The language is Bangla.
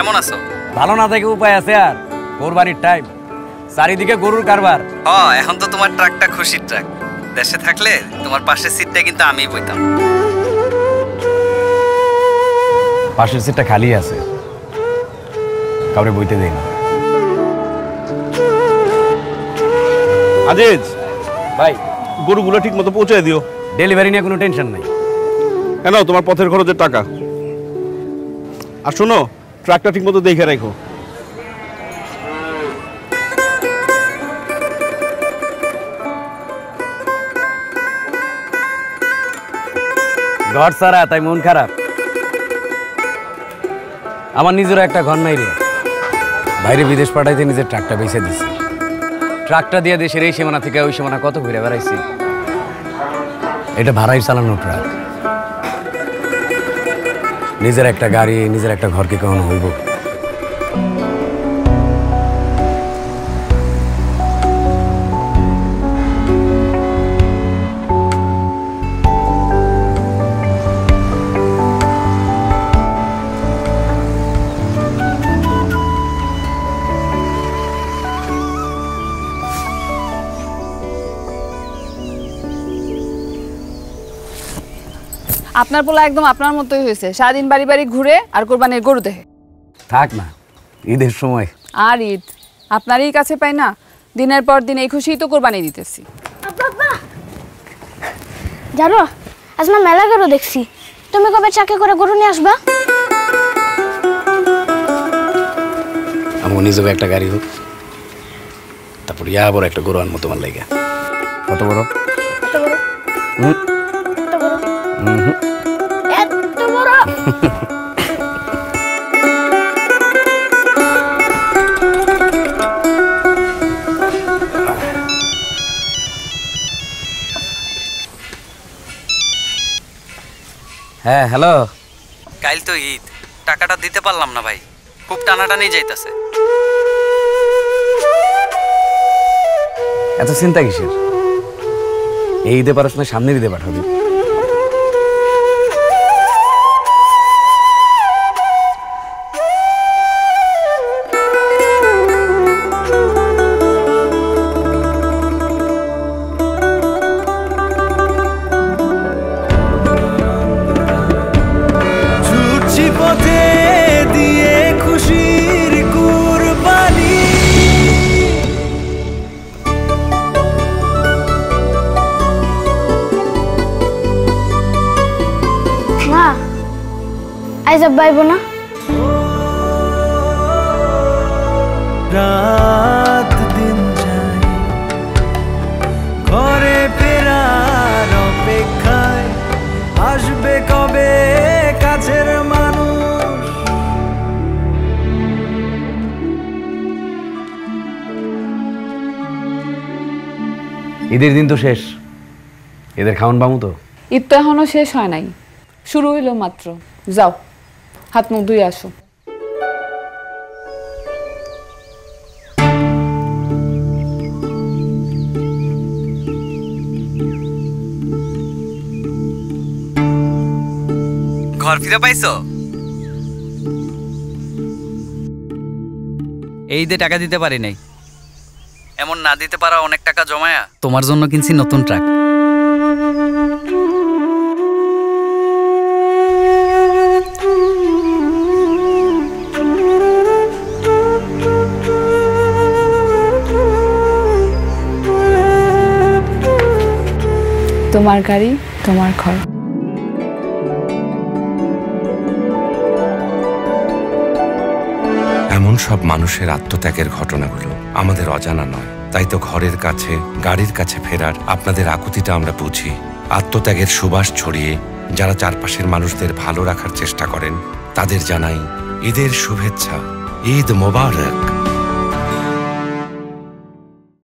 কেমন আছো? ভালো না থেকে উপায় আছে আর? কোরবানির টাইম, চারিদিকে গরুর কারবার। এখন তো তোমার ট্রাকটা খুশির ট্রাক। দেশে থাকলে তোমার পাশের সিটটা কিন্তু আমিই বইতাম। পাশের সিটটা খালি আছে, কাউরে বইতে দেই না। আজিজ ভাই, গরুগুলো ঠিক মতো পৌঁছে দিও। ডেলিভারি নিয়ে কোনো টেনশন নাই। কেন, তোমার পথের খরচের টাকা। আর শোনো, ট্রাকটা ঠিক মতো দেখে রাখো। ঘর ছাড়া তাই মন খারাপ। আমার নিজেরও একটা ঘর নাই রে। বাইরে বিদেশ পাঠাইতে নিজের ট্রাকটা বেঁচে দিছি। ট্রাকটা দিয়ে দেশের এই সীমানা থেকে ওই সীমানা কত ঘুরে বেড়াইছি। এটা ভাড়াই চালানো ট্রাক। নিজের একটা গাড়ি, নিজের একটা ঘরকে কখনো হইব? আপনার পোলা একদম আপনার মতোই হয়েছে, সারাদিন বাড়ি বাড়ি ঘুরে আর কোরবানির গরু দেখে। থাক না, ঈদের সময়। আর ঈদ আপনারই কাছে পাই না, দিনের পর দিন এই খুশিই তো কোরবানি দিতেছি। জানো আজ না মেলা গরু দেখছি, তুমি কবে চাকে করে গরু নিয়ে আসবা? আমার নিজেও একটা গাড়ি হোক, তারপর ইয়া বড় একটা গরু আনবো তোমার লাইগা। কত বড়? এত বড়? এত বড়? এত বড়? হ্যাঁ হ্যালো। কাল তো ঈদ, টাকাটা দিতে পারলাম না ভাই, খুব টানাটানি যাইতেছে। এত চিন্তা কিসের? এই ঈদে পারস না, সামনের ঈদে পাঠাবি। আইজ বাইব না? রাত দিন যায় ঘরে ফেরার অপেক্ষায়, আসবে কবে কাছের মানুষ। ঈদের দিন তো শেষ, এদের খাওয়ান বামু তো। ঈদ তো এখনো শেষ হয় নাই, শুরু হইলো মাত্র। যাও হাত মুখ ধুয়ে আসো। ঘর ফিরে পাইছো? এই ঈদে টাকা দিতে পারি নাই। এমন না দিতে পারা অনেক টাকা জমায়া তোমার জন্য কিনছি নতুন ট্রাক। তোমার গাড়ি, তোমার ঘর। এমন সব মানুষের আত্মত্যাগের ঘটনাগুলো আমাদের অজানা নয়। তাই তো ঘরের কাছে, গাড়ির কাছে ফেরার আপনাদের আকুতিটা আমরা বুঝি। আত্মত্যাগের সুবাস ছড়িয়ে যারা চারপাশের মানুষদের ভালো রাখার চেষ্টা করেন, তাদের জানাই ঈদের শুভেচ্ছা। ঈদ মোবারক।